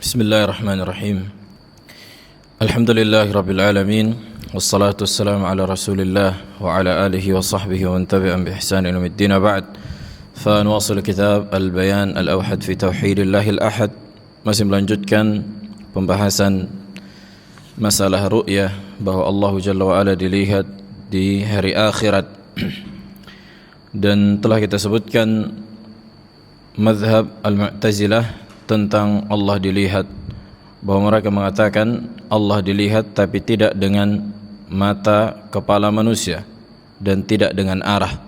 Bismillahirrahmanirrahim. Alhamdulillahi rabbil alamin, wassalatu wassalamu ala rasulillah wa ala alihi wa sahbihi wa man tabi'ahum bi ihsan ila yaumiddin. Ba'd. Fa nuwasil kitab Al-Bayan Al-Awhad fi Tauhidillahil Ahad. Masih melanjutkan pembahasan masalah ru'yah, bahwa Allah Jalla wa Ala dilihat di hari akhirat. Dan telah kita sebutkan mazhab Al-Mu'tazilah tentang Allah dilihat, bahwa mereka mengatakan Allah dilihat tapi tidak dengan mata kepala manusia dan tidak dengan arah,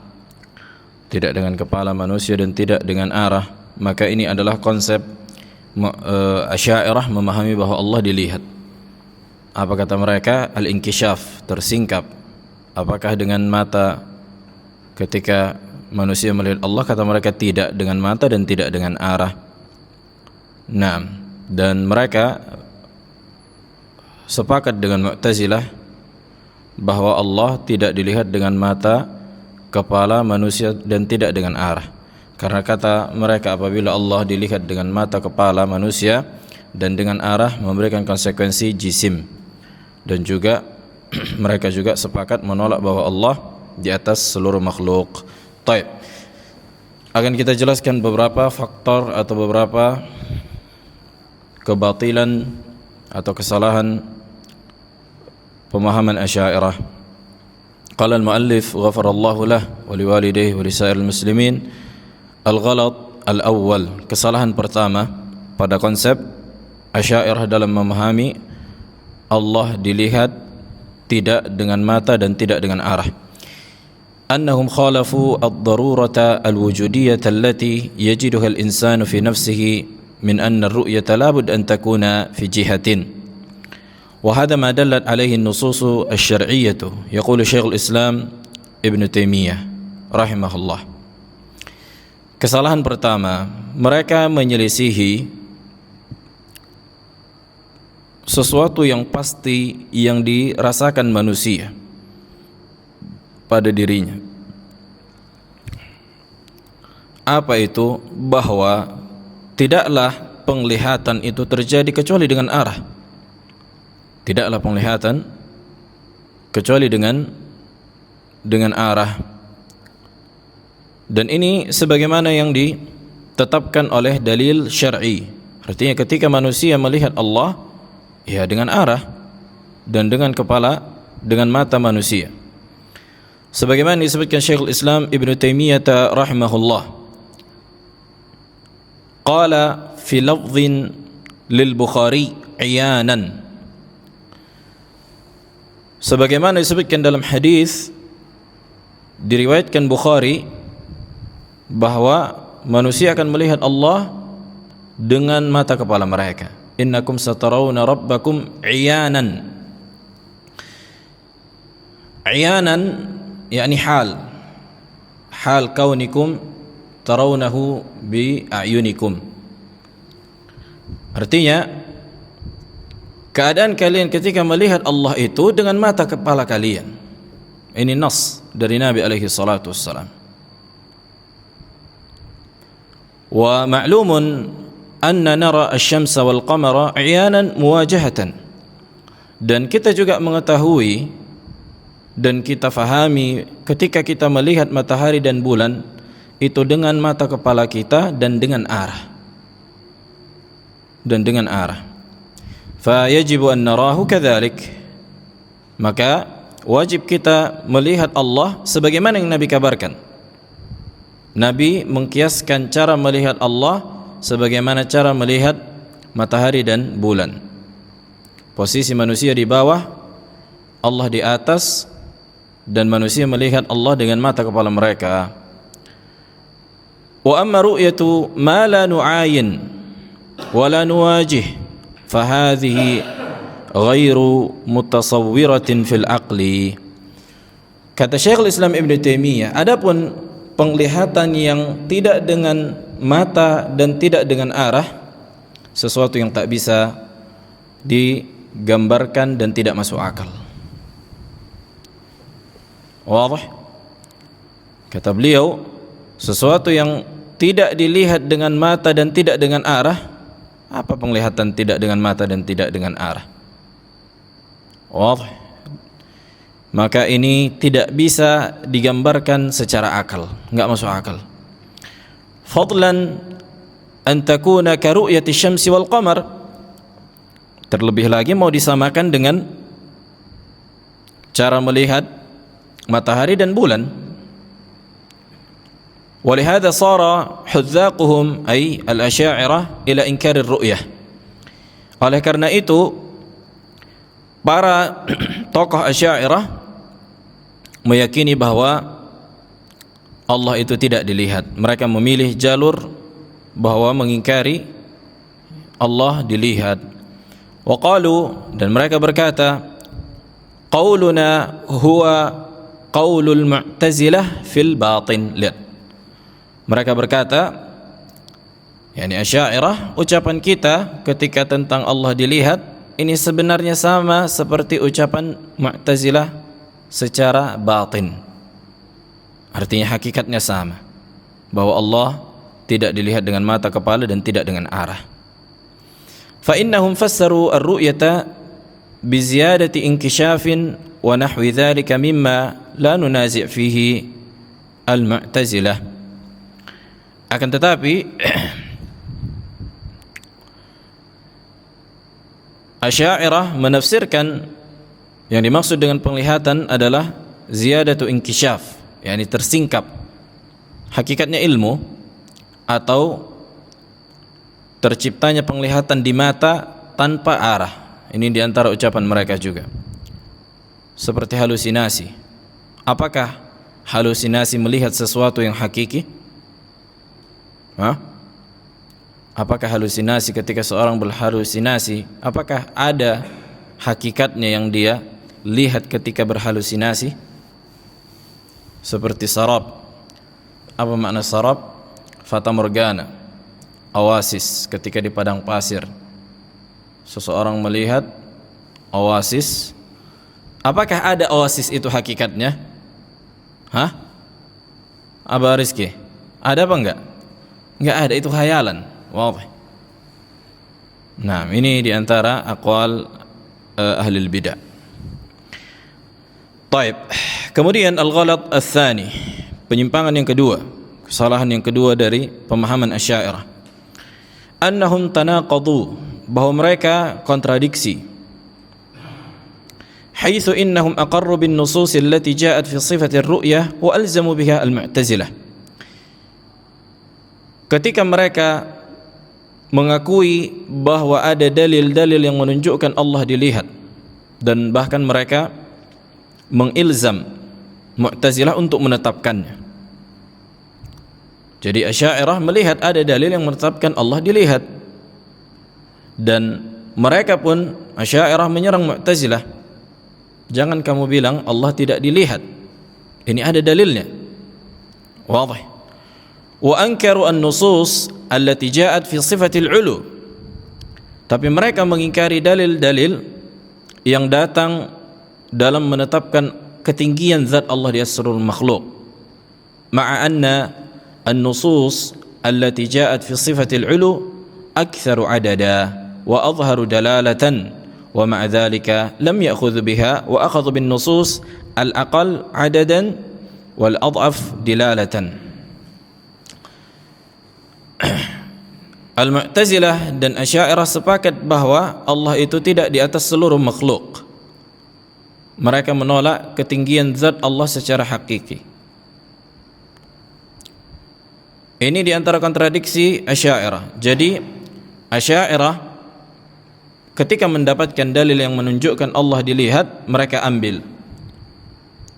tidak dengan kepala manusia dan tidak dengan arah. Maka ini adalah konsep Asy'ariyah memahami bahwa Allah dilihat. Apa kata mereka? Al-inkishaf, tersingkap. Apakah dengan mata ketika manusia melihat Allah? Kata mereka tidak dengan mata dan tidak dengan arah. Nah, dan mereka sepakat dengan Mu'tazilah bahwa Allah tidak dilihat dengan mata kepala manusia dan tidak dengan arah. Karena kata mereka, apabila Allah dilihat dengan mata kepala manusia dan dengan arah, memberikan konsekuensi jisim. Dan juga mereka juga sepakat menolak bahwa Allah di atas seluruh makhluk. Taib. Akan kita jelaskan beberapa faktor atau beberapa kebatilan atau kesalahan pemahaman Asy'ariyah. Qala al-muallif ghafarallahu lahu wa liwalidayhi wa lisairil muslimin, al-ghalat al-awwal, kesalahan pertama pada konsep Asy'ariyah dalam memahami Allah dilihat tidak dengan mata dan tidak dengan arah. Annahum khalafu ad-darurata al-wujudiyyah allati yajiduha al-insanu fi nafsihi من أن الرؤية لابد أن تكون في جهة، وهذا ما دلت عليه النصوص الشرعية. يقول شيخ الإسلام ابن تيمية رحمه الله. Kesalahan pertama, mereka menyelisihi sesuatu yang pasti yang dirasakan manusia pada dirinya. Apa itu? Bahwa tidaklah penglihatan itu terjadi kecuali dengan arah. Tidaklah penglihatan kecuali dengan arah. Dan ini sebagaimana yang ditetapkan oleh dalil syar'i. Artinya ketika manusia melihat Allah, ya dengan arah dan dengan kepala, dengan mata manusia. Sebagaimana disebutkan Syekhul Islam Ibn Taimiyah rahimahullah. Qala fi lafdhin lil Bukhari iyanan, sebagaimana disebutkan dalam hadis diriwayatkan Bukhari bahwa manusia akan melihat Allah dengan mata kepala mereka. Innakum satarawna rabbakum iyanan. Iyanan yakni hal kaunikum tarawnahu bi a'yunikum. Artinya keadaan kalian ketika melihat Allah itu dengan mata kepala kalian. Ini nas dari Nabi alaihi salatu wassalam. Wa ma'lumun anna nara asy-syamsa wal qamara 'iyanan muwajahatan. Dan kita juga mengetahui dan kita fahami ketika kita melihat matahari dan bulan itu dengan mata kepala kita dan dengan arah. Fa yajibu an narahu kadzalik. Maka wajib kita melihat Allah sebagaimana yang Nabi kabarkan. Nabi mengkiaskan cara melihat Allah sebagaimana cara melihat matahari dan bulan. Posisi manusia di bawah, Allah di atas, dan manusia melihat Allah dengan mata kepala mereka. Wa amma ru'yatu ma la nu'ayin wa la nuwajih fa hadhihi ghairu mutasawwiratin fil aqli. Kata Syekhul Islam Ibn Taimiyah, adapun penglihatan yang tidak dengan mata dan tidak dengan arah, sesuatu yang tak bisa digambarkan dan tidak masuk akal. Wadah? Kata beliau, sesuatu yang tidak dilihat dengan mata dan tidak dengan arah, Apa penglihatan tidak dengan mata dan tidak dengan arah? Wadih. Maka ini tidak bisa digambarkan secara akal, enggak masuk akal. Fadlan an takuna ka ru'yati syamsi wal qamar. Terlebih lagi mau disamakan dengan cara melihat matahari dan bulan. ولهذا صار حذاقهم أي الأشاعرة إلى إنكار الرؤية. Oleh karena itu para tokoh Asy'ariyah meyakini bahwa Allah itu tidak dilihat. Mereka memilih jalur bahwa mengingkari Allah dilihat. Wa qalu, dan mereka berkata, qauluna huwa qaulul mu'tazilah fil batin. Lihat. Mereka berkata, yakni Asy'ariyah, ucapan kita ketika tentang Allah dilihat ini sebenarnya sama seperti ucapan Mu'tazilah secara batin. Artinya hakikatnya sama, bahwa Allah tidak dilihat dengan mata, kepala dan tidak dengan arah. Fa innahum fassaru ar-ru'yata bi ziyadati inkishafin wa nahwi dzalika mimma la nunazi' fihi al-Mu'tazilah. Akan tetapi Asy'ariyah menafsirkan yang dimaksud dengan penglihatan adalah ziyadatu inkishaf, yakni tersingkap hakikatnya ilmu atau terciptanya penglihatan di mata tanpa arah. Ini diantara ucapan mereka juga. Seperti halusinasi. Apakah halusinasi melihat sesuatu yang hakiki? Apakah halusinasi ketika seorang berhalusinasi, apakah ada hakikatnya yang dia lihat ketika berhalusinasi? Seperti sarab. Apa makna sarab? Fata morgana, oasis ketika di padang pasir. Seseorang melihat oasis. Apakah ada oasis itu hakikatnya? Aba Rizki, ada apa enggak? Enggak ada, itu khayalan. Wadih. Nah, ini diantara aqwal ahli bidah. Taib. Kemudian al-ghalat ats-tsani, penyimpangan yang kedua, kesalahan yang kedua dari pemahaman Asy'ariyah. Annahum tanaqadu, bahwa mereka kontradiksi. Haitsu innahum aqarru bin nusus allati ja'at fi sifati ar-ru'yah wa alzamu biha al-Mu'tazilah. Ketika mereka mengakui bahwa ada dalil-dalil yang menunjukkan Allah dilihat, dan bahkan mereka mengilzam Mu'tazilah untuk menetapkannya. Jadi Asy'ariyah melihat ada dalil yang menetapkan Allah dilihat, dan mereka pun Asy'ariyah menyerang Mu'tazilah. Jangan kamu bilang Allah tidak dilihat, ini ada dalilnya. Wadih. Wa ankaru an-nusus allati ja'at fi sifatil 'ulu. Tapi mereka mengingkari dalil-dalil yang datang dalam menetapkan ketinggian zat Allah di atas seluruh makhluk. Ma'a anna an-nusus allati ja'at fi sifatil 'ulu aktsaru 'adada wa adhharu dalalatan, wa ma'a dhalika lam ya'khudh biha wa akhadha bin nusus al-aqall 'adadan wal adhaf dilalatan. Al-Mu'tazilah dan Asy'ariyah sepakat bahwa Allah itu tidak di atas seluruh makhluk. Mereka menolak ketinggian zat Allah secara hakiki. Ini di antara kontradiksi Asy'ariyah. Jadi Asy'ariyah ketika mendapatkan dalil yang menunjukkan Allah dilihat, mereka ambil,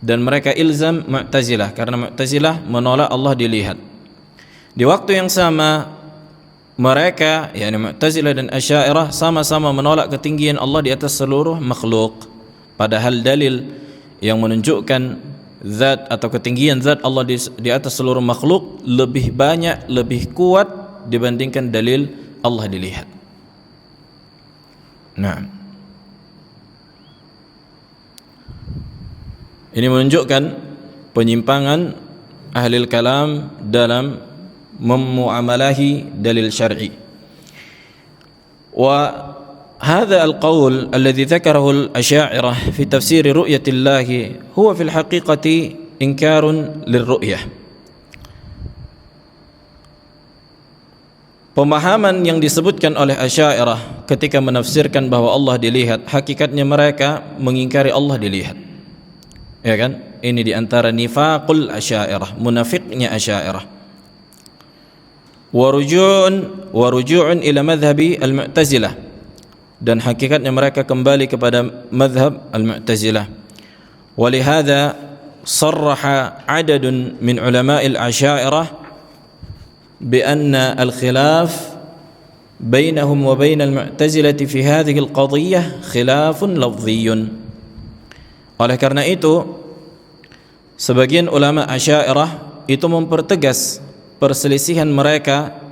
dan mereka ilzam Mu'tazilah, karena Mu'tazilah menolak Allah dilihat. Di waktu yang sama mereka, yakni Mu'tazilah dan Asy'ariyah, sama-sama menolak ketinggian Allah di atas seluruh makhluk. Padahal dalil yang menunjukkan zat atau ketinggian zat Allah di atas seluruh makhluk lebih banyak, lebih kuat dibandingkan dalil Allah dilihat. Nah, ini menunjukkan penyimpangan ahli kalam dalam memuamalahi dalil syar'i. وهذا القول الذي ذكره الأشاعرة في تفسير رؤية الله هو في الحقيقة إنكار للرؤية. Pemahaman yang disebutkan oleh Asy'ariyah ketika menafsirkan bahwa Allah dilihat, hakikatnya mereka mengingkari Allah dilihat. Ya kan? Ini diantara nifaqul Asy'ariyah, munafiqnya Asy'ariyah. Wa ruju'un ila madhhabi al-Mu'tazilah, dan hakikatnya mereka kembali kepada madhab al-Mu'tazilah. Walihada sarraha adadun min ulama'il Asy'ariyah بأن الخلاف بينهم وبين المعتزلة في هذه القضية خلاف لفظي. Oleh karena itu, sebagian ulama Asy'ariyah itu mempertegas perselisihan mereka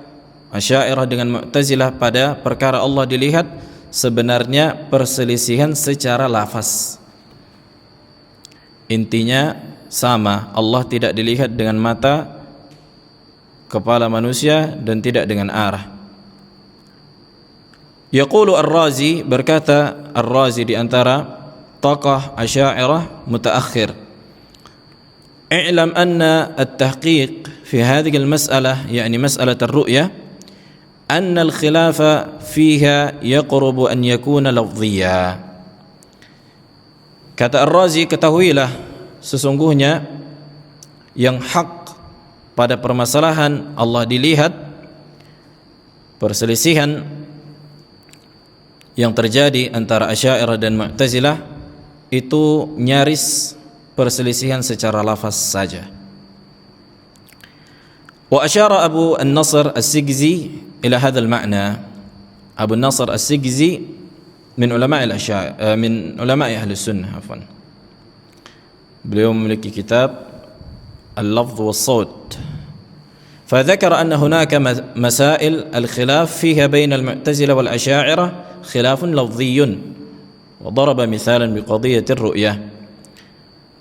Asy'ariyah dengan Mu'tazilah pada perkara Allah dilihat sebenarnya perselisihan secara lafaz. Intinya sama, Allah tidak dilihat dengan mata kepala manusia dan tidak dengan arah. Yaqulu Ar-Razi, berkata Ar-Razi di antara tokoh Asy'ariyah mutaakhir, "I'lam anna at-tahqiq fi hadhihi al-mas'alah, yani mas'alah ar-ru'ya, anna al-khilafa fiha yaqrubu an yakuna lafdhiyya." Kata Ar-Razi, ketahuilah sesungguhnya yang hak pada permasalahan Allah dilihat, perselisihan yang terjadi antara Asy'ariyah dan Mu'tazilah itu nyaris perselisihan secara lafaz saja. Wa asyara Abu An-Nasr As-Sigzi ila hadha al-ma'na. Abu An-Nasr As-Sigzi min ulama' al-Asy'ariyah, min ulama' ahli sunnah, afwan. Beliau memiliki kitab اللفظ والصوت، فذكر أن هناك مسائل الخلاف فيها بين المعتزلة والأشاعرة خلاف لفظي، وضرب مثالا بقضية الرؤية.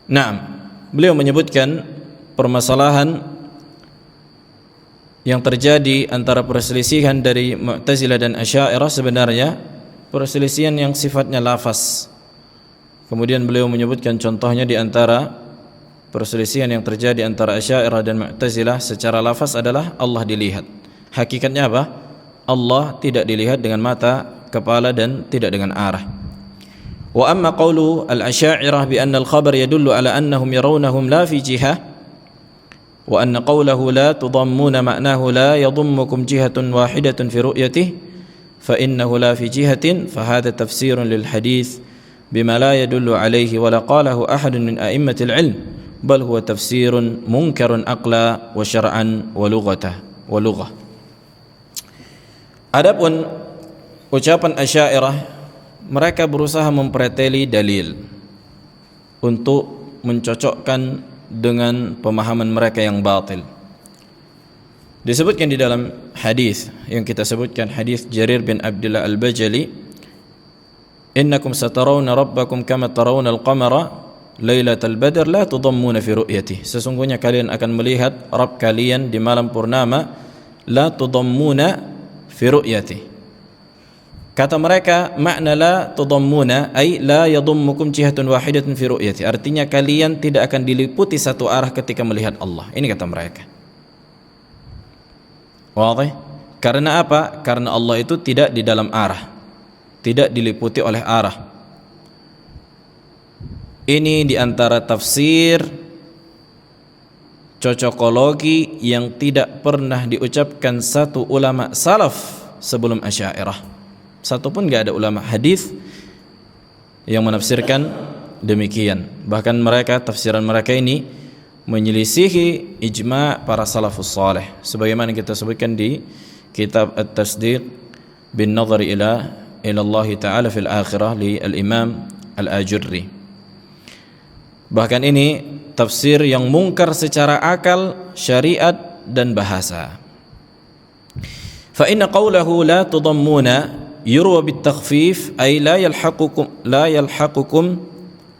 Naam, beliau menyebutkan permasalahan yang terjadi antara perselisihan dari Mu'tazilah dan Asy'ariyah sebenarnya perselisihan yang sifatnya lafaz. Kemudian beliau menyebutkan contohnya di antara perselisihan yang terjadi antara Asy'ariyah dan Mu'tazilah secara lafaz adalah Allah dilihat. Hakikatnya apa? Allah tidak dilihat dengan mata, kepala dan tidak dengan arah. Wa amma qawlu al-Asy'ariyah bi anna al-khabar yadullu ala annahum yarawnahum la fi jihah, wa anna qawlahu la tudammuna ma'nahu la yadummukum jihatun wahidatun fi ru'yatihi fa innahu la fi jihatin, fa hadha tafsirun lil hadits bima la yadullu alayhi wa la qalahu ahadun min a'immatil ilm, bal huwa tafsirun munkarun aqla wa syar'an wa lughah. Adapun ucapan Asy'ariyah, mereka berusaha mempreteli dalil untuk mencocokkan dengan pemahaman mereka yang batil. Disebutkan di dalam hadis yang kita sebutkan, hadis Jarir bin Abdullah Al-Bajali, "Innakum satarawna rabbakum kama tarawna al-qamara Lailatul Badr la tudammuna fi ru'yatihi." Sesungguhnya kalian akan melihat Rabb kalian di malam purnama, la tudammuna fi ru'yatihi. Kata mereka, makna la tudammuna ay la yadummukum jihatun wahidatun fi ru'yatihi, artinya kalian tidak akan diliputi satu arah ketika melihat Allah. Ini kata mereka. Wadih? Karena apa? Karena Allah itu tidak di dalam arah, tidak diliputi oleh arah. Ini diantara tafsir cocokologi yang tidak pernah diucapkan satu ulama salaf sebelum Asy'ariyah. Satu pun gak ada ulama hadis yang menafsirkan demikian. Bahkan mereka, tafsiran mereka ini menyelisihi ijma' para salafus salih, sebagaimana kita sebutkan di kitab At-Tasdiq bin Nadhari ila Allah Ta'ala fil Akhirah li al-Imam Al-Ajurri. Bahkan ini tafsir yang mungkar secara akal, syariat dan bahasa. Fa inna qawlahu la tudammuna yurwa bitakhfif ay la yalhaqukum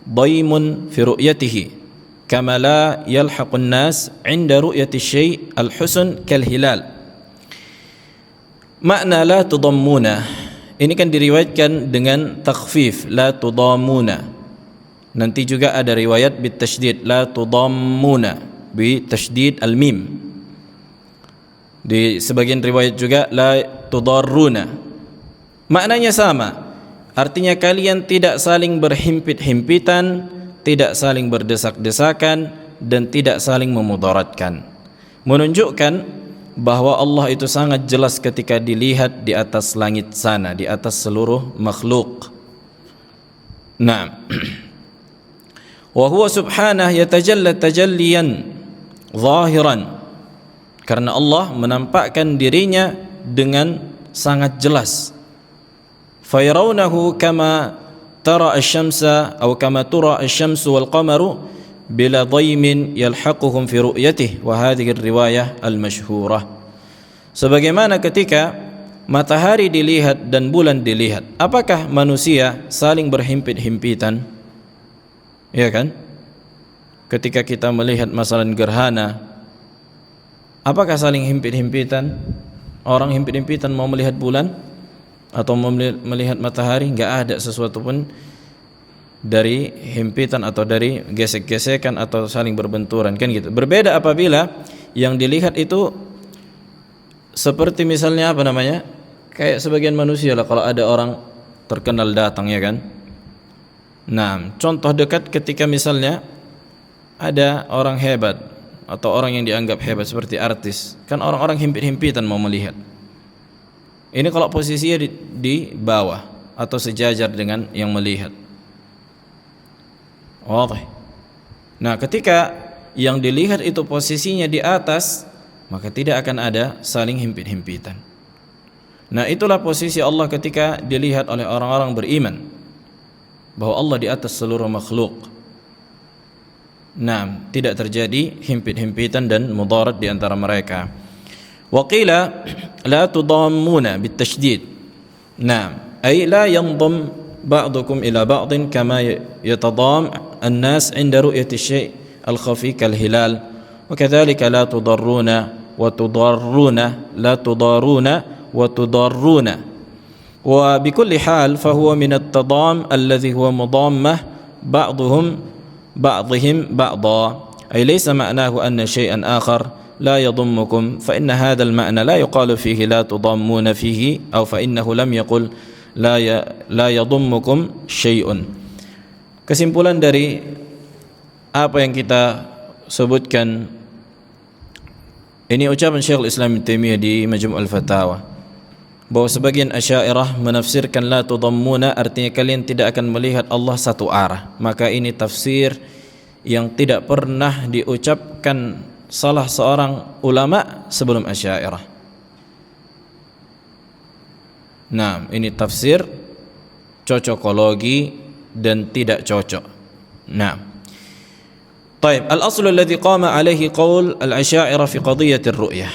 daymun fi ru'yatihi kama la yalhaqun nas 'inda ru'yati syai' al-husn kal hilal. Makna la tudammuna Ini kan diriwayatkan dengan takhfif, la tudammuna. Nanti juga ada riwayat bitasydid, la tudammuna bi tasydid al-mim. Di sebagian riwayat juga la tudarruna. Maknanya sama. Artinya kalian tidak saling berhimpit-himpitan, tidak saling berdesak-desakan, dan tidak saling memudaratkan. Menunjukkan bahwa Allah itu sangat jelas ketika dilihat di atas langit sana, di atas seluruh makhluk. Nah, wa huwa subhanahu yatajalla tajalliyan zahiran, karena Allah menampakkan dirinya dengan sangat jelas. Fayarawnahu kama tara asy-syamsa atau kama tura asy-syamsu wal qamaru bila dhaymin yalhaquhum fi ru'yatihi, wa hadhihi riwayah al-masyhurah. Sebagaimana ketika matahari dilihat dan bulan dilihat, apakah manusia saling berhimpit-himpitan? Ya kan? Ketika kita melihat masalah gerhana, apakah saling himpit-himpitan? Orang himpit-himpitan mau melihat bulan atau mau melihat matahari? Enggak ada sesuatu pun dari himpitan atau dari gesek-gesekan atau saling berbenturan, kan gitu. Berbeda apabila yang dilihat itu seperti misalnya apa namanya? Kayak sebagian manusia lah, kalau ada orang terkenal datang, ya kan? Nah, contoh dekat ketika misalnya ada orang hebat atau orang yang dianggap hebat seperti artis, kan orang-orang himpit-himpitan mau melihat. Ini kalau posisinya di bawah atau sejajar dengan yang melihat. Wadah. Nah, ketika yang dilihat itu posisinya di atas, maka tidak akan ada saling himpit-himpitan. Nah, itulah posisi Allah ketika dilihat oleh orang-orang beriman, bahwa Allah di atas seluruh makhluk. Nah, tidak terjadi himpit-himpitan dan mudarat di antara mereka. Wa qila la tudammuna bitasydid. Nah, ay la yanḍam ba'dukum ila ba'din kama yatadam an-nas 'inda ru'yati syai' al-khafi kal-hilal. Wa kadzalika la tudarruna wa tudarruna, la tudaruna wa tudarruna. Wa bikulli hal fa huwa min at-tadam alladhi huwa mudammah ba'dhum ba'dihim ba'dha. Ay laysa ma'nahu anna syai'an akhar لا يضمكم فإن هذا المعنى لا يقال فيه لا تضمون فيه أو فإنه لم يقل لا يضمكم شيء. Kesimpulan dari apa yang kita sebutkan ini ucapan Syekhul Islam Ibnu Taimiyah di Majmu' al-Fatawa, bahwa sebagian Asy'ariyah menafsirkan la tudammuna artinya kalian tidak akan melihat Allah satu arah. Maka ini tafsir yang tidak pernah diucapkan salah seorang ulama sebelum Asy'ariyah. Nah, ini tafsir cocokologi dan tidak cocok. Nah, طيب الأصل الذي قام عليه قول الأشاعرة في قضية الرؤية.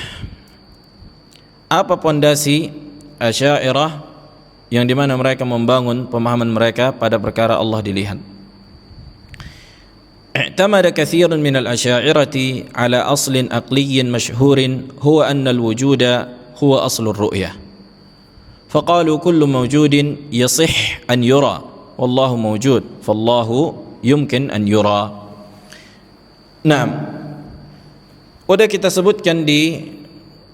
Apa pondasi Asy'ariyah yang dimana mereka membangun pemahaman mereka pada perkara Allah dilihat? اعتمد كثير من الأشاعرة على أصل عقلي مشهور هو أن الوجود هو أصل الرؤية، فقالوا كل موجود يصح أن يرى والله موجود فالله يمكن أن يرى. Nah, udah kita sebutkan di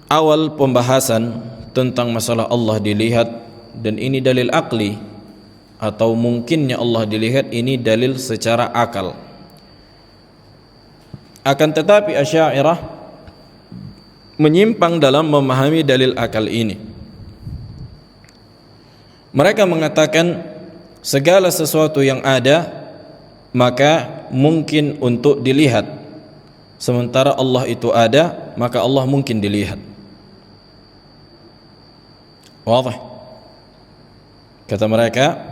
awal pembahasan tentang masalah Allah dilihat, dan ini dalil akli atau mungkinnya Allah dilihat, ini dalil secara akal. Akan tetapi Asy'ariyah menyimpang dalam memahami dalil akal ini. Mereka mengatakan segala sesuatu yang ada maka mungkin untuk dilihat, sementara Allah itu ada maka Allah mungkin dilihat. Wadah. Kata mereka,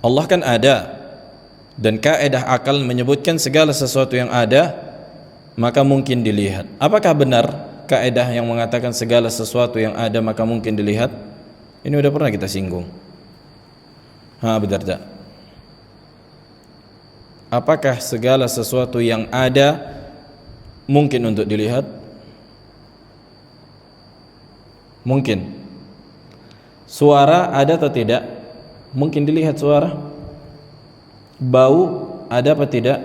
Allah kan ada, dan kaidah akal menyebutkan segala sesuatu yang ada maka mungkin dilihat. Apakah benar kaidah yang mengatakan segala sesuatu yang ada maka mungkin dilihat? Ini sudah pernah kita singgung. Benar tak? Apakah segala sesuatu yang ada mungkin untuk dilihat? Mungkin. Suara ada atau tidak? Mungkin dilihat suara. Bau ada apa tidak?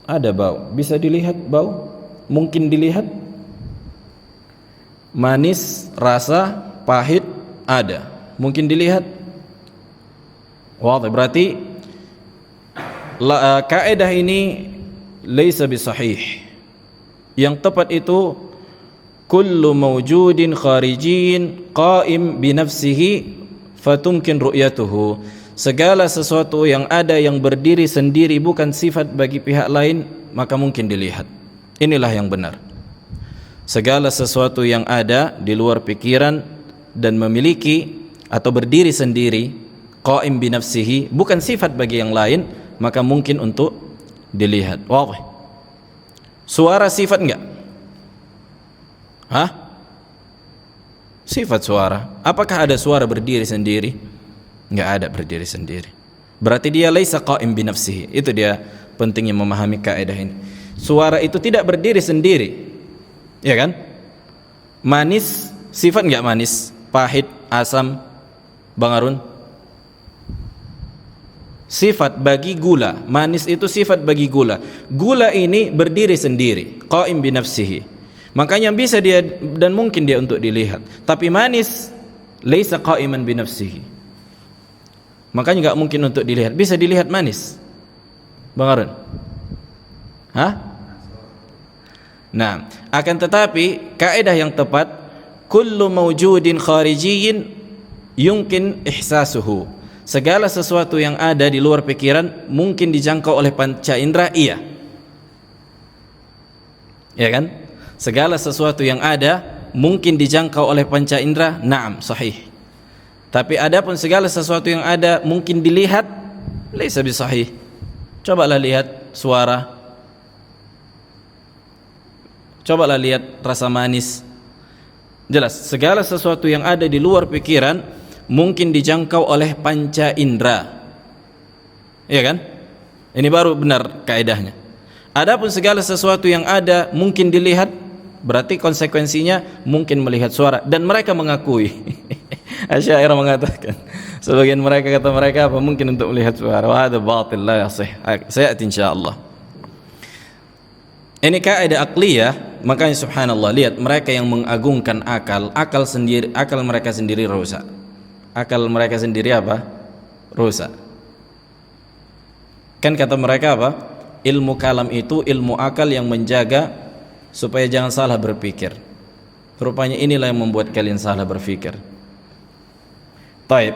Ada bau. Bisa dilihat bau? Mungkin dilihat. Manis, rasa, pahit ada. Mungkin dilihat. Wadah, berarti kaidah ini laisa bisahih. Yang tepat itu kullu mawjudin kharijin qaim binafsihi fatumkin ru'yatuhu. Segala sesuatu yang ada yang berdiri sendiri bukan sifat bagi pihak lain, maka mungkin dilihat. Inilah yang benar. Segala sesuatu yang ada di luar pikiran dan memiliki atau berdiri sendiri, qaim binafsihi, bukan sifat bagi yang lain, maka mungkin untuk dilihat. Wah. Suara sifat enggak? Hah? Sifat suara. Apakah ada suara berdiri sendiri? Enggak ada berdiri sendiri. Berarti dia laisa qaim bi nafsihi. Itu dia pentingnya memahami kaidah ini. Suara itu tidak berdiri sendiri. Ya kan? Manis, sifat enggak manis? Pahit, asam, Bang Arun? Sifat bagi gula. Manis itu sifat bagi gula. Gula ini berdiri sendiri, qaim bi nafsihi. Makanya bisa dia dan mungkin dia untuk dilihat. Tapi manis laisa qaiman bi nafsihi. Makanya enggak mungkin untuk dilihat. Bisa dilihat manis, Bang Arun? Hah? Nah, akan tetapi kaidah yang tepat, kullu mawjudin kharijiyyin yumkin ihsasuhu. Segala sesuatu yang ada di luar pikiran mungkin dijangkau oleh panca indera, iya. Ya kan? Segala sesuatu yang ada mungkin dijangkau oleh panca indera, na'am, sahih. Tapi adapun segala sesuatu yang ada mungkin dilihat, laisa bisahih. Cobalah lihat suara. Cobalah lihat rasa manis. Jelas, segala sesuatu yang ada di luar pikiran mungkin dijangkau oleh panca indera. Iya kan? Ini baru benar kaidahnya. Adapun segala sesuatu yang ada mungkin dilihat, berarti konsekuensinya mungkin melihat suara, dan mereka mengakui. Asy'ariyah mengatakan, sebagian mereka kata mereka apa mungkin untuk melihat suara. Wa hadza batil la yasih. Sayati insyaallah. Ini kaidah aqliyah, makanya subhanallah, lihat mereka yang mengagungkan akal sendiri, akal mereka sendiri rusak. Akal mereka sendiri apa? Rusak. Kan kata mereka apa? Ilmu kalam itu ilmu akal yang menjaga supaya jangan salah berpikir. Rupanya inilah yang membuat kalian salah berpikir. Taib.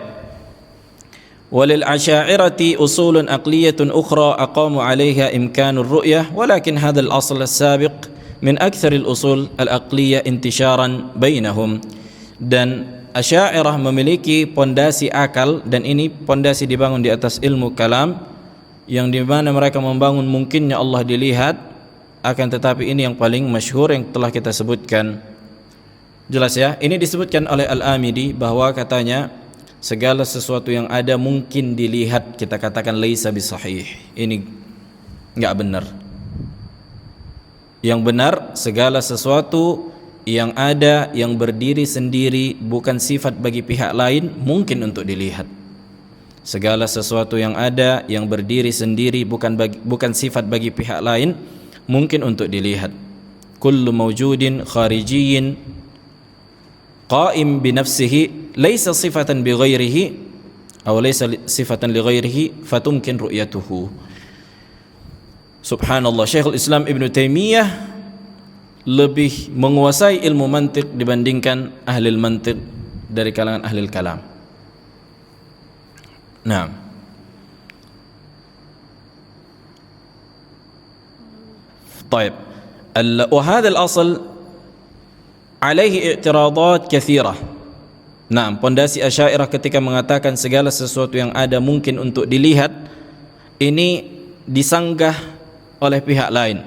Walil asy'ariyati usulun aqliyatun ukhra aqamu 'alayha imkanur ru'yah, walakin hadha al-asl as-sabiq min akthar al-usul al-aqliyah intisharan bainahum. Dan Asy'ariyah memiliki pondasi akal, dan ini pondasi dibangun di atas ilmu kalam, yang di mana mereka membangun mungkinnya Allah dilihat. Akan tetapi ini yang paling masyhur yang telah kita sebutkan. Jelas ya? Ini disebutkan oleh Al-Amidi bahwa katanya segala sesuatu yang ada mungkin dilihat, kita katakan laisa bisahih. Ini enggak benar. Yang benar, segala sesuatu yang ada yang berdiri sendiri bukan sifat bagi pihak lain mungkin untuk dilihat. Segala sesuatu yang ada yang berdiri sendiri bukan sifat bagi pihak lain mungkin untuk dilihat. Kullu mawjudin kharijiyyin qaim bi nafsihi laysa sifatan bi ghairihi aw laysa sifatan li ghairihi fatumkin ru'yatuhu. Subhanallah, Syekhul Islam Ibn Taimiyah lebih menguasai ilmu mantiq dibandingkan ahli mantiq dari kalangan ahli kalam. Nah, طيب وهذا الأصل عليه اعتراضات كثيرة. Nah, pondasi Asy'ariyah ketika mengatakan segala sesuatu yang ada mungkin untuk dilihat, ini disanggah oleh pihak lain.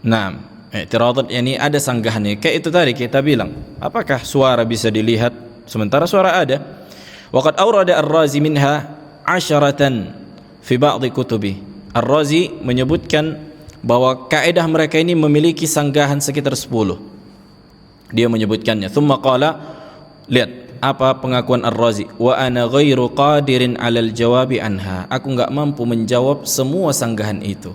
Nah, i'tiradat yani ada sanggahannya. Kayak itu tadi kita bilang, apakah suara bisa dilihat sementara suara ada? Waqad awrada Ar-Razi minha 'asharatan fi ba'd kutubi. Ar-Razi menyebutkan bahwa kaidah mereka ini memiliki sanggahan sekitar 10. Dia menyebutkannya. Thumma qala Lihat apa pengakuan Ar-Razi, wa ana ghairu qadirin 'alal jawabi anha. Aku enggak mampu menjawab semua sanggahan itu.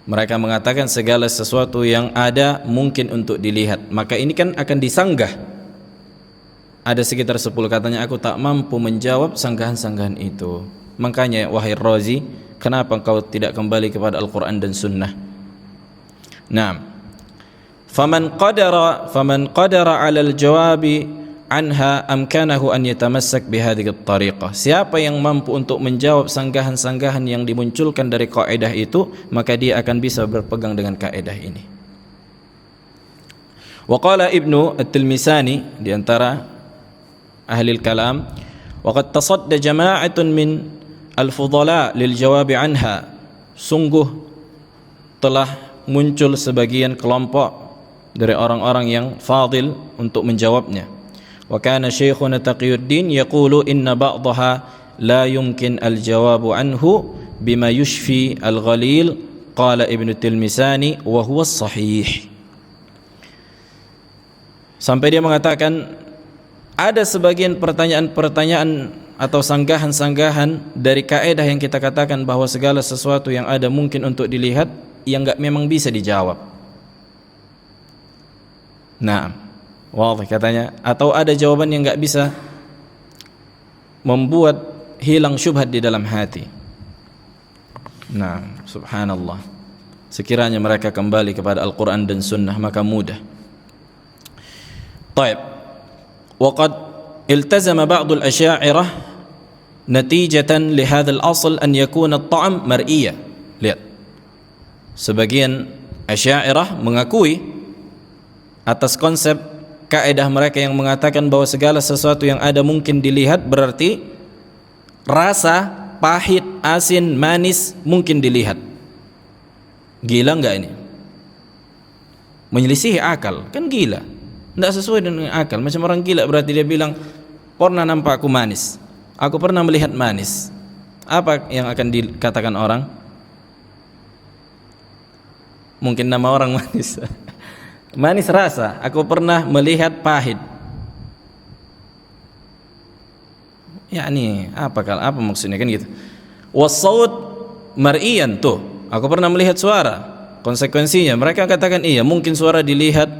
Mereka mengatakan segala sesuatu yang ada mungkin untuk dilihat, maka ini kan akan disanggah. Ada sekitar 10 katanya, aku tak mampu menjawab sanggahan-sanggahan itu. Makanya wahai Razi, kenapa engkau tidak kembali kepada Al-Quran dan Sunnah? Naam. Faman qadara 'alal jawabi anha amkanahu an yatamassak bihadhihi at-tariqah. Siapa yang mampu untuk menjawab sanggahan-sanggahan yang dimunculkan dari kaidah itu, maka dia akan bisa berpegang dengan kaidah ini. Wa qala Ibnu At-Tilmisani, di antara ahli al-kalam, wa qad tasadda jama'atun min al-fudala lil jawabi anha. Sungguh telah muncul sebagian kelompok dari orang-orang yang fadil untuk menjawabnya. Wa kana Syekhuna Taqiyuddin yaqulu inna ba'daha la yumkin al-jawabu anhu bima yushfi al-ghalil, qala Ibnu Tilmisani wa huwa sahih. Sampai dia mengatakan ada sebagian pertanyaan-pertanyaan atau sanggahan-sanggahan dari kaidah yang kita katakan bahwa segala sesuatu yang ada mungkin untuk dilihat, yang memang bisa dijawab. Nah, wadih katanya, atau ada jawaban yang enggak bisa membuat hilang syubhat di dalam hati. Nah, subhanallah. Sekiranya mereka kembali kepada Al-Quran dan Sunnah, maka mudah. Taib. Waqad iltazama ba'dul asya'irah natijatan li hadzal asl an yakuna at-ta'am mar'iyya. Lihat. Sebagian asya'irah mengakui atas konsep kaidah mereka yang mengatakan bahwa segala sesuatu yang ada mungkin dilihat, berarti rasa pahit, asin, manis mungkin dilihat. Gila enggak ini? Menyelisihi akal, kan gila. Enggak sesuai dengan akal. Macam orang gila berarti dia bilang, pernah nampak aku manis, aku pernah melihat manis. Apa yang akan dikatakan orang? Mungkin nama orang manis. Manis rasa, aku pernah melihat pahit. Yani apa maksudnya kan gitu. Wasaut mar'iyan, tuh aku pernah melihat suara. Konsekuensinya mereka katakan iya mungkin suara dilihat.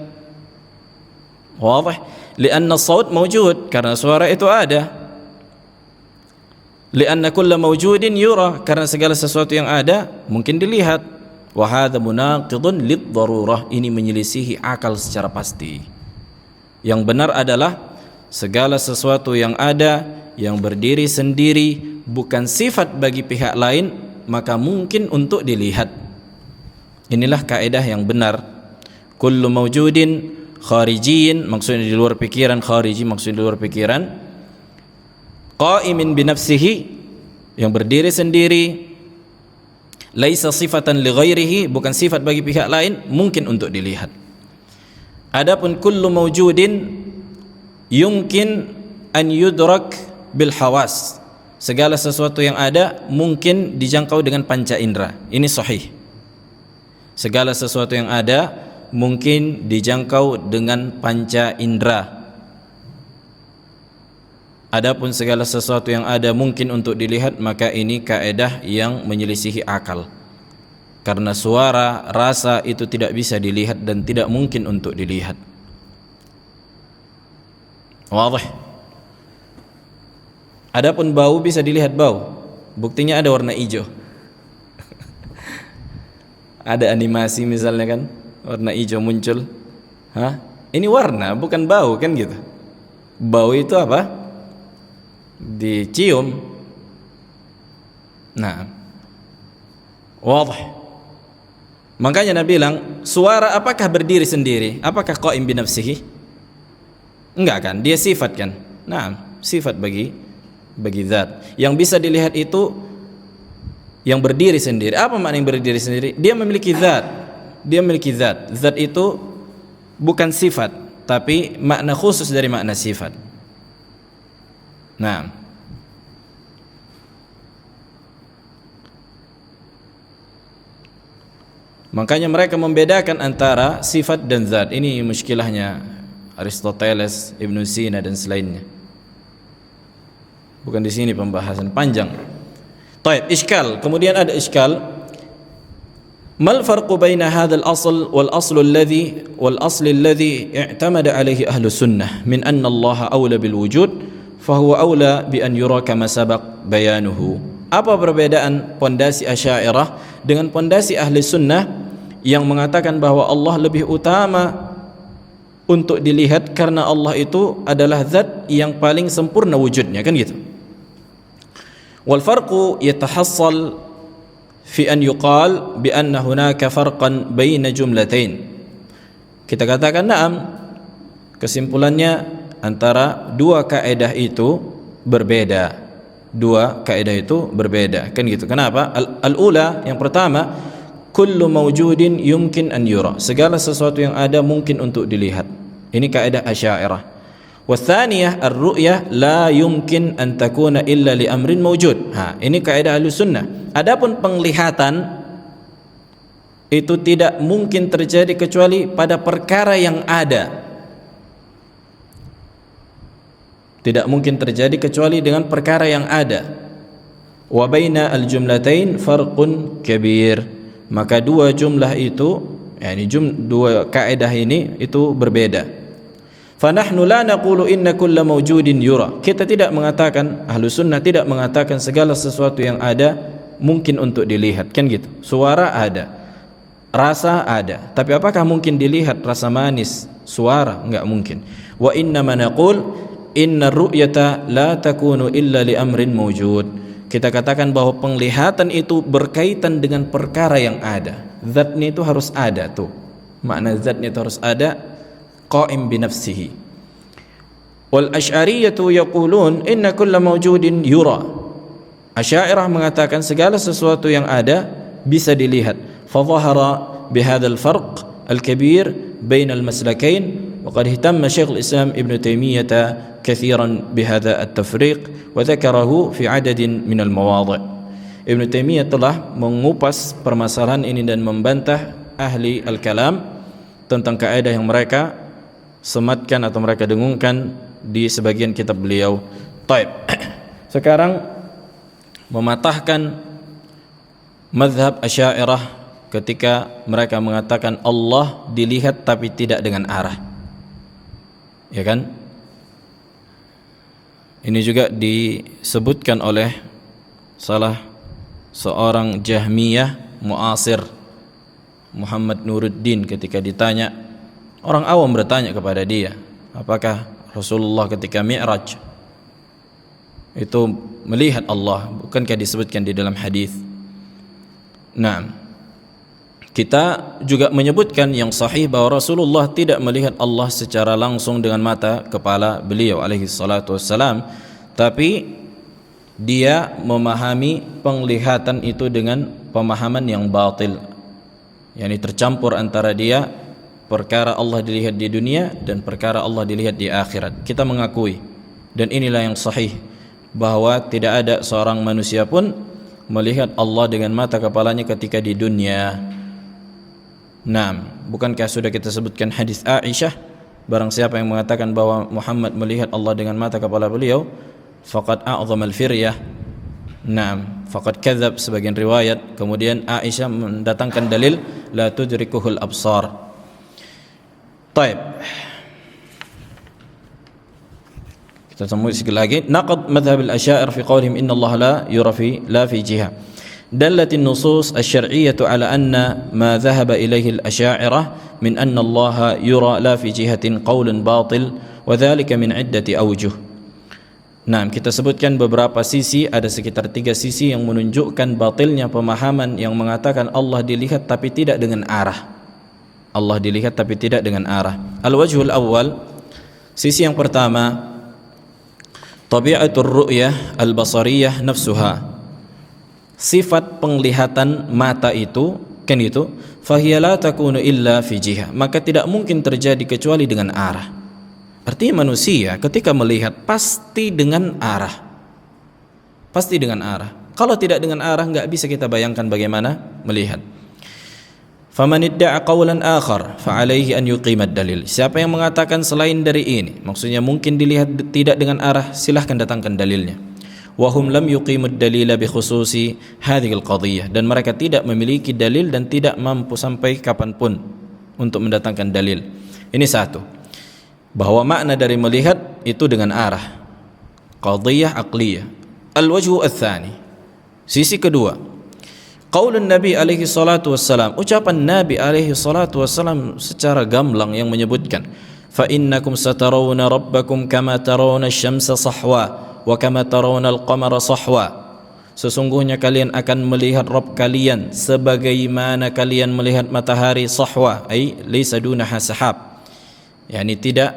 Wadih, lianna as-saut mawjud, karena suara itu ada. Lianna kulla mawjudin yura, karena segala sesuatu yang ada mungkin dilihat. Wa hadza munaqidun lid-darurah, ini menyelisihi akal secara pasti. Yang benar adalah segala sesuatu yang ada, yang berdiri sendiri, bukan sifat bagi pihak lain, maka mungkin untuk dilihat. Inilah kaidah yang benar. Kullu mawjudin kharijiyin, maksudnya di luar pikiran, khariji maksudnya di luar pikiran, qa'imin bi nafsihi, yang berdiri sendiri, laisa sifatan li ghairihi, bukan sifat bagi pihak lain, mungkin untuk dilihat. Adapun kullu mawjudin yumkin an yudrak bil hawas, segala sesuatu yang ada mungkin dijangkau dengan panca indera. Ini sahih. Segala sesuatu yang ada mungkin dijangkau dengan panca indera. Adapun segala sesuatu yang ada mungkin untuk dilihat, maka ini kaidah yang menyelisihi akal. Karena suara, rasa itu tidak bisa dilihat dan tidak mungkin untuk dilihat. Wadih. Adapun bau bisa dilihat bau. Buktinya ada warna hijau. Ada animasi misalnya kan, warna hijau muncul. Hah? Ini warna, bukan bau kan gitu. Bau itu apa? Dicium. Nah, wadih. Makanya Nabi bilang, suara apakah berdiri sendiri? Apakah qaim bi nafsihi? Enggak kan, dia sifat kan. Nah, sifat bagi zat. Yang bisa dilihat itu yang berdiri sendiri. Apa makna yang berdiri sendiri? Dia memiliki zat. Dia memiliki zat. Zat itu bukan sifat, tapi makna khusus dari makna sifat. Nah, makanya mereka membedakan antara sifat dan zat. Ini muskilahnya Aristoteles, Ibnu Sina dan selainnya. Bukan di sini pembahasan panjang. Taib, iskal. Kemudian ada iskal. Mal farqu baina hadzal asl wal asl alladhi i'tamada alaihi ahlu sunnah min anna Allah awla bil wujud fa huwa awla bi an yura kama sabaq bayanuhu. Apa perbedaan pondasi Asy'ariyah dengan pondasi ahli sunnah yang mengatakan bahwa Allah lebih utama untuk dilihat karena Allah itu adalah zat yang paling sempurna wujudnya, kan gitu. Wal farqu yatahassal fi an yuqal bi anna hunaka farqan baina jumlatain. Kita katakan na'am, kesimpulannya antara dua kaidah itu berbeda. Dua kaidah itu berbeda, kan gitu. Kenapa? Al-ula, yang pertama, kullu mawjudin yumkin an yura. Segala sesuatu yang ada mungkin untuk dilihat. Ini kaidah Asy'ariyah. Wathaniyah ar-ru'yah la yumkin an takuna illa li amrin mawjud. Ini kaidah Ahlussunnah. Adapun penglihatan itu tidak mungkin terjadi kecuali pada perkara yang ada. Tidak mungkin terjadi kecuali dengan perkara yang ada. Wa baina al-jumlatain farqun kabir. Maka dua jumlah itu, dua kaidah ini itu berbeda. Fanahnu la naqulu inna kulla mawjudin yura. Kita tidak mengatakan, Ahlus Sunnah tidak mengatakan segala sesuatu yang ada mungkin untuk dilihat, kan gitu. Suara ada, rasa ada, tapi apakah mungkin dilihat rasa manis, suara? Enggak mungkin. Wa inna ma naqul inna ru'yata la takunu illa li amrin mawjud. Kita katakan bahwa penglihatan itu berkaitan dengan perkara yang ada. Zatnya itu harus ada tuh. Makna zatnya itu harus ada, qa'im bi nafsihi. Wal Asy'ariyatu yaqulun inna kulla mawjudin yura. Asy'ariyah mengatakan segala sesuatu yang ada bisa dilihat. Fa dhahara bi hadzal farq al-kabir bain al-maslakain wa qad ihtamma Syekhul Islam Ibnu Taimiyah kathiran bi hadza at-tafriq wa dzakarahu fi 'adadin min al-mawadhi'. Ibnu Taimiyah telah mengupas permasalahan ini dan membantah ahli al-kalam tentang kaidah yang mereka sematkan atau mereka dengungkan di sebagian kitab beliau. Taib. Sekarang mematahkan mazhab Asy'ariyah ketika mereka mengatakan Allah dilihat tapi tidak dengan arah. Ya kan? Ini juga disebutkan oleh salah seorang Jahmiyah muasir, Muhammad Nuruddin, ketika ditanya, orang awam bertanya kepada dia, apakah Rasulullah ketika Mi'raj itu melihat Allah? Bukankah disebutkan di dalam hadis? Nah, kita juga menyebutkan yang sahih bahwa Rasulullah tidak melihat Allah secara langsung dengan mata kepala beliau alaihi salatu wassalam, tapi dia memahami penglihatan itu dengan pemahaman yang batil, yakni tercampur antara dia perkara Allah dilihat di dunia dan perkara Allah dilihat di akhirat. Kita mengakui, dan inilah yang sahih, bahwa tidak ada seorang manusia pun melihat Allah dengan mata kepalanya ketika di dunia. Nah, bukankah sudah kita sebutkan hadis Aisyah, barang siapa yang mengatakan bahwa Muhammad melihat Allah dengan mata kepala beliau, faqad a'zamal firyah. Nah, faqad kadzab, sebagian riwayat. Kemudian Aisyah mendatangkan dalil la tudrikuhul absar. Taib. Kita sambung sekali lagi. Naqad madhhab al-Asy'ariyah fi qawlihim inna Allah la fi jihah. دلت النصوص الشرعية على أن ما ذهب إليه الأشاعرة من أن الله يرى لا في جهة قول باطل وذلك من عدة أوجه. Nah, kita sebutkan beberapa sisi, ada sekitar 3 sisi yang menunjukkan batilnya pemahaman yang mengatakan Allah dilihat tapi tidak dengan arah. Allah dilihat tapi tidak dengan arah. Al-wajhul awwal, sisi yang pertama, tabi'atur ru'yah al-basariyah nafsuha. Sifat penglihatan mata itu, kan itu, fahiya la takunu illa fi jihah, maka tidak mungkin terjadi kecuali dengan arah. Artinya manusia ketika melihat pasti dengan arah. Pasti dengan arah. Kalau tidak dengan arah, enggak bisa kita bayangkan bagaimana melihat. Faman idda'a qawlan akhar fa'alaihi an yuqimad dalil. Siapa yang mengatakan selain dari ini, maksudnya mungkin dilihat tidak dengan arah, silahkan datangkan dalilnya. Wa hum lam yuqimud dalila bi khususi hadhihi al-qadhiyah, dan mereka tidak memiliki dalil dan tidak mampu sampai kapanpun untuk mendatangkan dalil. Ini satu, bahwa makna dari melihat itu dengan arah, qadhiyah aqliyah. Al-wajhu ats-tsani, sisi kedua, qaulun Nabi alaihi salatu wassalam, ucapan Nabi alaihi salatu wassalam secara gamblang yang menyebutkan, fa innakum satarawna rabbakum kama tarawna asy-syamsa sahwa wa kama tarawna al-qamara sahwa. Sesungguhnya kalian akan melihat Rabb kalian sebagaimana kalian melihat matahari sahwa, ai laisa dunaha sahab, yakni tidak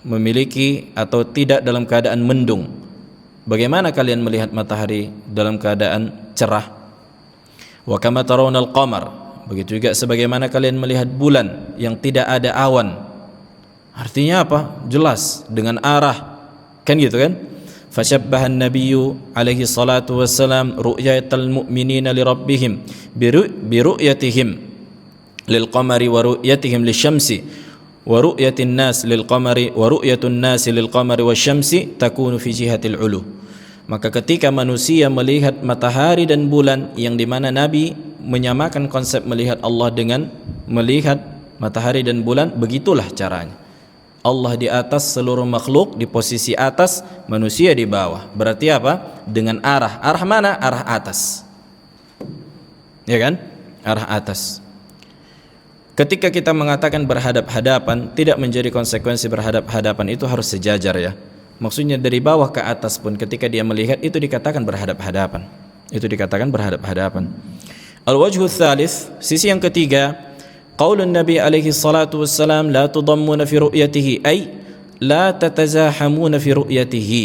memiliki atau tidak dalam keadaan mendung. Bagaimana kalian melihat matahari dalam keadaan cerah? Wa kama tarawna al-qamar, begitu juga sebagaimana kalian melihat bulan yang tidak ada awan. Artinya apa? Jelas dengan arah, kan gitu kan? Fashabbaha an-nabiyyu alaihi salatu wassalam ru'yatal mu'minina li rabbihim bi ru'yatihim lil qamari wa ru'yatihim lisyamsi wa ru'yatin nas lil qamari wa ru'yatun nas lil qamari wasyamsi takunu fi jihatil ulu. Maka ketika manusia melihat matahari dan bulan, yang dimana Nabi menyamakan konsep melihat Allah dengan melihat matahari dan bulan, begitulah caranya. Allah di atas seluruh makhluk, di posisi atas, manusia di bawah. Berarti apa? Dengan arah. Arah mana? Arah atas. Ya kan? Arah atas. Ketika kita mengatakan berhadap-hadapan, tidak menjadi konsekuensi berhadap-hadapan itu harus sejajar ya. Maksudnya dari bawah ke atas pun ketika dia melihat itu dikatakan berhadap-hadapan. Itu dikatakan berhadap-hadapan. Al-wajhu tsalits, sisi yang ketiga, qaulun Nabi alaihi salatu wassalam la tudammuna fi ru'yatihi, ay la tatazahamuna fi ru'yatihi.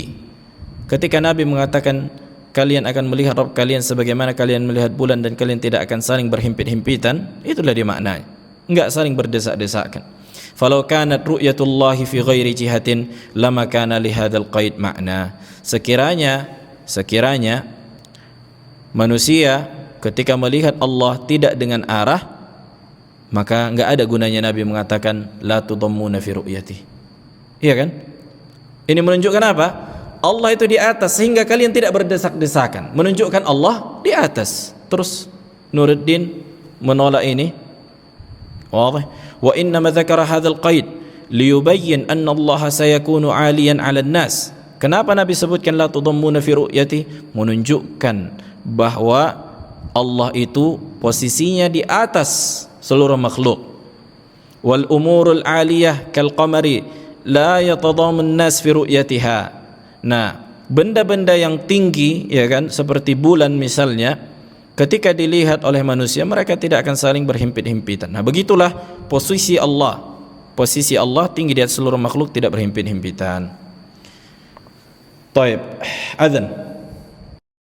Ketika Nabi mengatakan kalian akan melihat Rabb kalian sebagaimana kalian melihat bulan dan kalian tidak akan saling berhimpit-himpitan, itulah dia maknanya. Enggak saling berdesak-desakan. Falau kanat ru'yatullahi fi ghairi jihatin lama kana li hadzal qaid makna. Sekiranya manusia ketika melihat Allah tidak dengan arah, maka enggak ada gunanya Nabi mengatakan la tudammuna fi ru'yati. Iya kan? Ini menunjukkan apa? Allah itu di atas sehingga kalian tidak berdesak-desakan. Menunjukkan Allah di atas. Terus Nuruddin menolak ini. Wazi. Wa inna ma dzakara hadzal qaid liyubayyin anna Allah sayakunu 'aliyan 'alan nas. Kenapa Nabi sebutkan la tudammuna fi ru'yati? Menunjukkan bahwa Allah itu posisinya di atas seluruh makhluk. Wal umurul 'aliyah kal qamari la yatadamun nas fi ru'yatiha. Nah, benda-benda yang tinggi ya kan, seperti bulan misalnya, ketika dilihat oleh manusia mereka tidak akan saling berhimpit-himpitan. Nah, begitulah posisi Allah. Posisi Allah tinggi di atas seluruh makhluk, tidak berhimpit-himpitan. Taib, adzan.